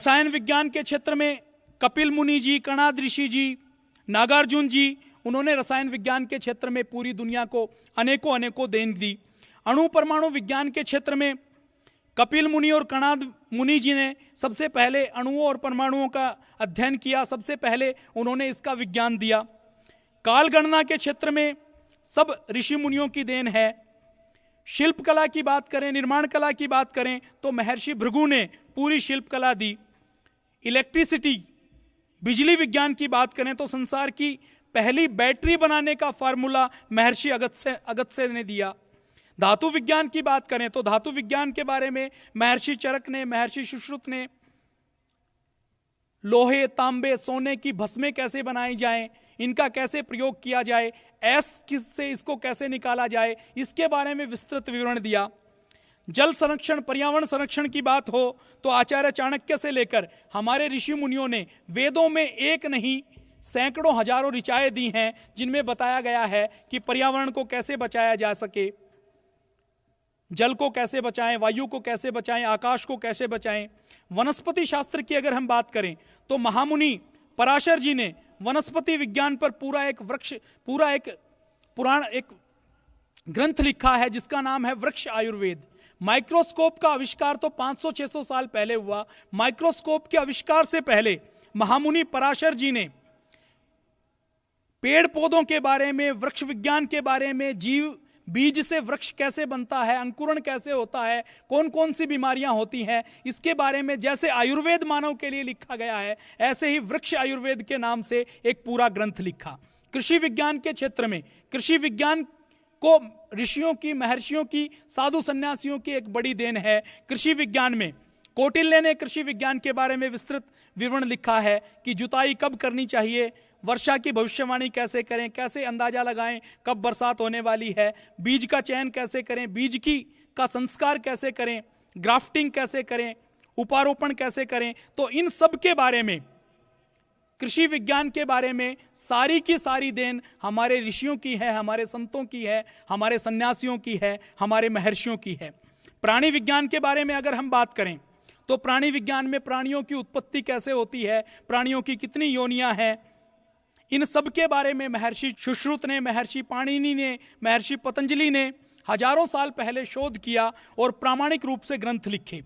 रसायन विज्ञान के क्षेत्र में कपिल मुनि जी, कणाद ऋषि जी, नागार्जुन जी, उन्होंने रसायन विज्ञान के क्षेत्र में पूरी दुनिया को अनेकों अनेकों देन दी। अणु परमाणु विज्ञान के क्षेत्र में कपिल मुनि और कणाद मुनि जी ने सबसे पहले अणुओं और परमाणुओं का अध्ययन किया, सबसे पहले उन्होंने इसका विज्ञान दिया। काल गणना के क्षेत्र में सब ऋषि मुनियों की देन है। शिल्प कला की बात करें, निर्माण कला की बात करें तो महर्षि भृगु ने पूरी शिल्प कला दी। इलेक्ट्रिसिटी, बिजली विज्ञान की बात करें तो संसार की पहली बैटरी बनाने का फार्मूला महर्षि अगस्त्य ने दिया। धातु विज्ञान की बात करें तो धातु विज्ञान के बारे में महर्षि चरक ने, महर्षि सुश्रुत ने लोहे, तांबे, सोने की भस्में कैसे बनाई जाएं, इनका कैसे प्रयोग किया जाए, से इसको कैसे निकाला जाए, इसके बारे में विस्तृत विवरण दिया। जल संरक्षण, पर्यावरण संरक्षण की बात हो तो आचार्य चाणक्य से लेकर हमारे ऋषि मुनियों ने वेदों में एक नहीं सैकड़ों हजारों ऋचाएं दी हैं, जिनमें बताया गया है कि पर्यावरण को कैसे बचाया जा सके, जल को कैसे बचाएं, वायु को कैसे बचाएं, आकाश को कैसे बचाएं। वनस्पति शास्त्र की अगर हम बात करें तो महामुनि पराशर जी ने वनस्पति विज्ञान पर पूरा एक पुराण, एक ग्रंथ लिखा है जिसका नाम है वृक्ष आयुर्वेद। माइक्रोस्कोप का आविष्कार तो 500-600 साल पहले हुआ। माइक्रोस्कोप के आविष्कार से पहले महामुनि पराशर जी ने पेड़ पौधों के बारे में, वृक्ष विज्ञान के बारे में, जीव बीज से वृक्ष कैसे बनता है, अंकुरण कैसे होता है, कौन कौन सी बीमारियां होती हैं, इसके बारे में जैसे आयुर्वेद मानव के लिए लिखा गया है, ऐसे ही वृक्ष आयुर्वेद के नाम से एक पूरा ग्रंथ लिखा। कृषि विज्ञान के क्षेत्र में कृषि विज्ञान को ऋषियों की, महर्षियों की, साधु सन्यासियों की एक बड़ी देन है। कृषि विज्ञान में कौटिल्य ने कृषि विज्ञान के बारे में विस्तृत विवरण लिखा है कि जुताई कब करनी चाहिए, वर्षा की भविष्यवाणी कैसे करें, कैसे अंदाजा लगाएं कब बरसात होने वाली है, बीज का चयन कैसे करें, बीज का संस्कार कैसे करें, ग्राफ्टिंग कैसे करें, उपारोपण कैसे करें। तो इन सब के बारे में, कृषि विज्ञान के बारे में सारी की सारी देन हमारे ऋषियों की है, हमारे संतों की है, हमारे सन्यासियों की है, हमारे महर्षियों की है। प्राणी विज्ञान के बारे में अगर हम बात करें तो प्राणी विज्ञान में प्राणियों की उत्पत्ति कैसे होती है, प्राणियों की कितनी योनियां हैं, इन सब के बारे में महर्षि सुश्रुत ने, महर्षि पाणिनि ने, महर्षि पतंजलि ने हजारों साल पहले शोध किया और प्रामाणिक रूप से ग्रंथ लिखे।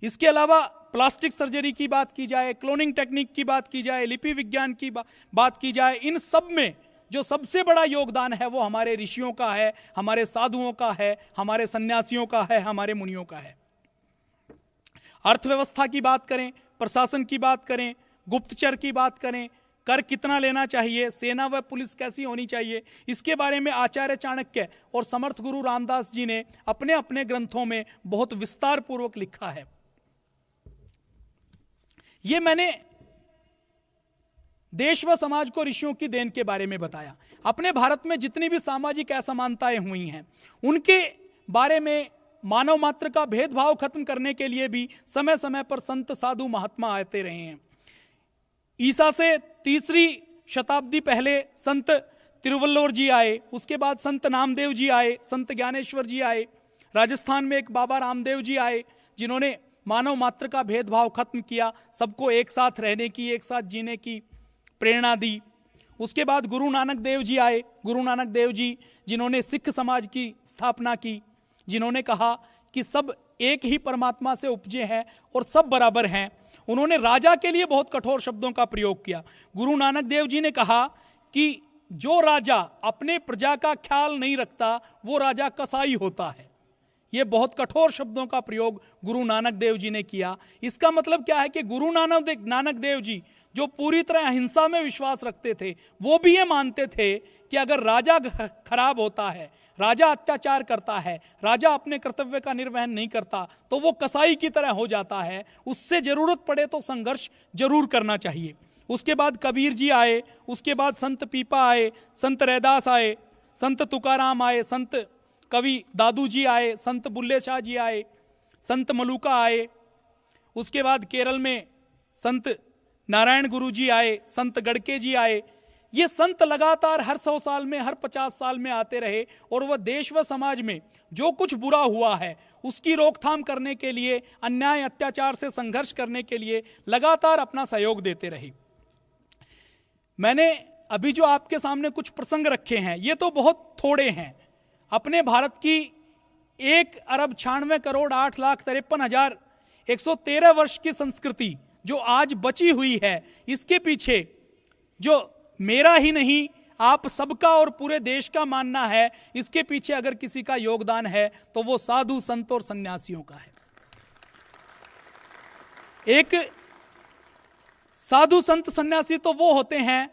इसके अलावा प्लास्टिक सर्जरी की बात की जाए, क्लोनिंग टेक्निक की बात की जाए, लिपि विज्ञान की बात की जाए, इन सब में जो सबसे बड़ा योगदान है वो हमारे ऋषियों का है, हमारे साधुओं का है, हमारे सन्यासियों का है, हमारे मुनियों का है। अर्थव्यवस्था की बात करें, प्रशासन की बात करें, गुप्तचर की बात करें, कर कितना लेना चाहिए, सेना व पुलिस कैसी होनी चाहिए, इसके बारे में आचार्य चाणक्य और समर्थ गुरु रामदास जी ने अपने अपने ग्रंथों में बहुत विस्तार पूर्वक लिखा है। ये मैंने देश व समाज को ऋषियों की देन के बारे में बताया। अपने भारत में जितनी भी सामाजिक असमानताएं हुई हैं उनके बारे में, मानव मात्र का भेदभाव खत्म करने के लिए भी समय समय पर संत साधु महात्मा आते रहे हैं। ईसा से 3री शताब्दी पहले संत तिरुवल्लोर जी आए, उसके बाद संत नामदेव जी आए, संत ज्ञानेश्वर जी आए, राजस्थान में एक बाबा रामदेव जी आए जिन्होंने मानव मात्र का भेदभाव खत्म किया, सबको एक साथ रहने की, एक साथ जीने की प्रेरणा दी। उसके बाद गुरु नानक देव जी आए, गुरु नानक देव जी जिन्होंने सिख समाज की स्थापना की, जिन्होंने कहा कि सब एक ही परमात्मा से उपजे हैं और सब बराबर हैं। उन्होंने राजा के लिए बहुत कठोर शब्दों का प्रयोग किया। गुरु नानक देव जी ने कहा कि जो राजा अपने प्रजा का ख्याल नहीं रखता वो राजा कसाई होता है। ये बहुत कठोर शब्दों का प्रयोग गुरु नानक देव जी ने किया। इसका मतलब क्या है कि गुरु नानक देव जी जो पूरी तरह अहिंसा में विश्वास रखते थे, वो भी ये मानते थे कि अगर राजा खराब होता है, राजा अत्याचार करता है, राजा अपने कर्तव्य का निर्वहन नहीं करता, तो वो कसाई की तरह हो जाता है, उससे जरूरत पड़े तो संघर्ष जरूर करना चाहिए। उसके बाद कबीर जी आए, उसके बाद संत पीपा आए, संत रैदास आए, संत तुकाराम आए, संत कवि दादू जी आए, संत बुल्ले शाह जी आए, संत मलूका आए। उसके बाद केरल में संत नारायण गुरु जी आए, संत गड़के जी आए। ये संत लगातार हर 100 साल में, हर 50 साल में आते रहे और वह देश व समाज में जो कुछ बुरा हुआ है उसकी रोकथाम करने के लिए, अन्याय अत्याचार से संघर्ष करने के लिए लगातार अपना सहयोग देते रहे। मैंने अभी जो आपके सामने कुछ प्रसंग रखे हैं ये तो बहुत थोड़े हैं। अपने भारत की 1,96,08,53,113 वर्ष की संस्कृति जो आज बची हुई है, इसके पीछे जो मेरा ही नहीं आप सबका और पूरे देश का मानना है, इसके पीछे अगर किसी का योगदान है तो वो साधु संत और सन्यासियों का है। एक साधु संत सन्यासी तो वो होते हैं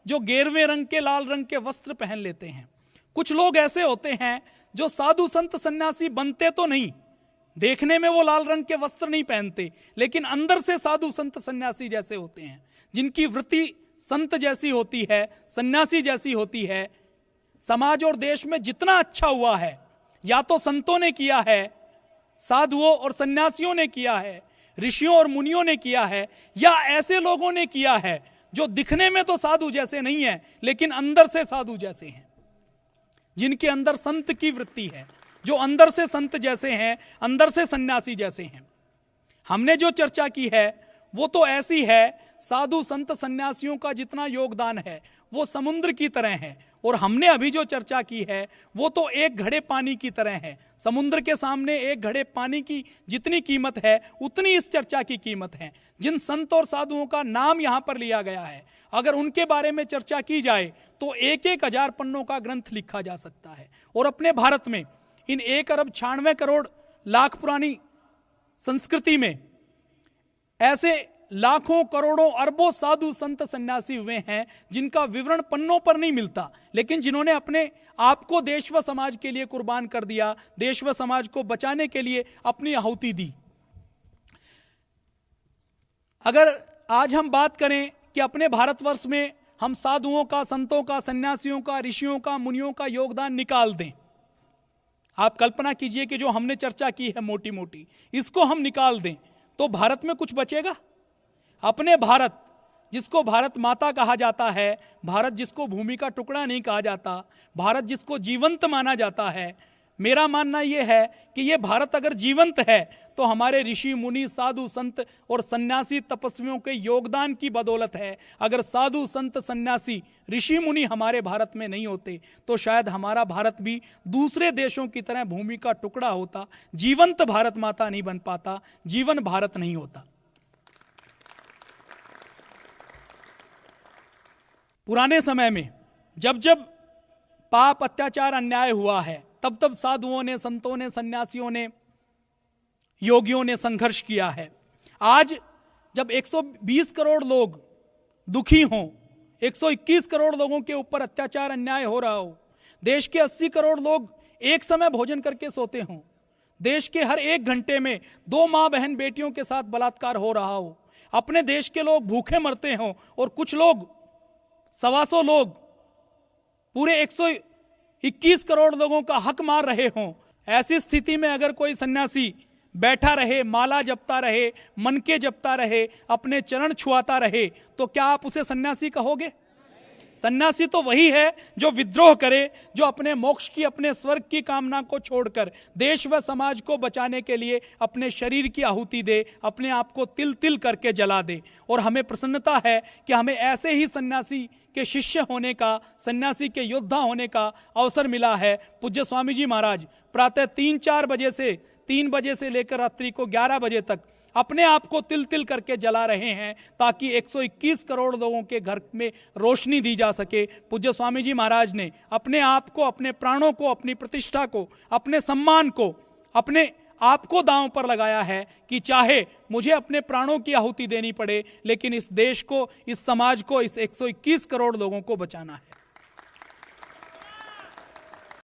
जो गेरुए रंग के, लाल रंग के वस्त्र पहन लेते हैं। कुछ लोग ऐसे होते हैं जो साधु संत सन्यासी बनते तो नहीं, देखने में वो लाल रंग के वस्त्र नहीं पहनते, लेकिन अंदर से साधु संत सन्यासी जैसे होते हैं, जिनकी वृत्ति संत जैसी होती है, सन्यासी जैसी होती है। समाज और देश में जितना अच्छा हुआ है या तो संतों ने किया है, साधुओं और सन्यासियों ने किया है, ऋषियों और मुनियों ने किया है, या ऐसे लोगों ने किया है जो दिखने में तो साधु जैसे नहीं है लेकिन अंदर से साधु जैसे हैं, जिनके अंदर संत की वृत्ति है, जो अंदर से संत जैसे हैं, अंदर से सन्यासी जैसे हैं। हमने जो चर्चा की है वो तो ऐसी है, साधु संत सन्यासियों का जितना योगदान है वो समुद्र की तरह है, और हमने अभी जो चर्चा की है वो तो एक घड़े पानी की तरह है। समुद्र के सामने एक घड़े पानी की जितनी कीमत है उतनी इस चर्चा की कीमत है। जिन संत और साधुओं का नाम यहां पर लिया गया है, अगर उनके बारे में चर्चा की जाए तो 1,000 पन्नों का ग्रंथ लिखा जा सकता है। और अपने भारत में इन 1,96,00,00,000 पुरानी संस्कृति में ऐसे लाखों, करोड़ों, अरबों साधु संत सन्यासी हुए हैं जिनका विवरण पन्नों पर नहीं मिलता, लेकिन जिन्होंने अपने आप को देश व समाज के लिए कुर्बान कर दिया, देश व समाज को बचाने के लिए अपनी आहुति दी। अगर आज हम बात करें कि अपने भारतवर्ष में हम साधुओं का, संतों का, सन्यासियों का, ऋषियों का, मुनियों का योगदान निकाल दें, आप कल्पना कीजिए कि जो हमने चर्चा की है मोटी मोटी, इसको हम निकाल दें तो भारत में कुछ बचेगा? अपने भारत जिसको भारत माता कहा जाता है, भारत जिसको भूमि का टुकड़ा नहीं कहा जाता, भारत जिसको जीवंत माना जाता है, मेरा मानना यह है कि यह भारत अगर जीवंत है तो हमारे ऋषि मुनि, साधु संत और सन्यासी तपस्वियों के योगदान की बदौलत है। अगर साधु संत सन्यासी ऋषि मुनि हमारे भारत में नहीं होते तो शायद हमारा भारत भी दूसरे देशों की तरह भूमि का टुकड़ा होता, जीवंत भारत माता नहीं बन पाता, जीवन भारत नहीं होता। पुराने समय में जब जब पाप, अत्याचार, अन्याय हुआ है तब तब साधुओं ने, संतों ने, सन्यासियों ने, योगियों ने संघर्ष किया है। आज जब 120 करोड़ लोग दुखी हों, 121 करोड़ लोगों के ऊपर अत्याचार, अन्याय हो रहा हो, देश के 80 करोड़ लोग एक समय भोजन करके सोते हों, देश के हर 1 घंटे में 2 मां बहन बेटियों के साथ बलात्कार हो रहा हो, अपने देश के लोग भूखे मरते हों और कुछ लोग, 125 लोग पूरे 121 करोड़ लोगों का हक मार रहे हों, ऐसी स्थिति में अगर कोई सन्यासी बैठा रहे, माला जपता रहे, मन के जपता रहे, अपने चरण छुआता रहे, तो क्या आप उसे सन्यासी कहोगे? सन्यासी तो वही है जो विद्रोह करे, जो अपने मोक्ष की, अपने स्वर्ग की कामना को छोड़कर देश व समाज को बचाने के लिए अपने शरीर की आहुति दे, अपने आप को तिल तिल करके जला दे। और हमें प्रसन्नता है कि हमें ऐसे ही सन्यासी के शिष्य होने का, सन्यासी के योद्धा होने का अवसर मिला है। पूज्य स्वामी जी महाराज प्रातः 3 बजे से लेकर रात्रि को 11 बजे तक अपने आप को तिल तिल करके जला रहे हैं ताकि 121 करोड़ लोगों के घर में रोशनी दी जा सके। पूज्य स्वामी जी महाराज ने अपने आप को, अपने प्राणों को, अपनी प्रतिष्ठा को, अपने सम्मान को, अपने आप को दांव पर लगाया है कि चाहे मुझे अपने प्राणों की आहुति देनी पड़े, लेकिन इस देश को, इस समाज को, इस 121 करोड़ लोगों को बचाना है।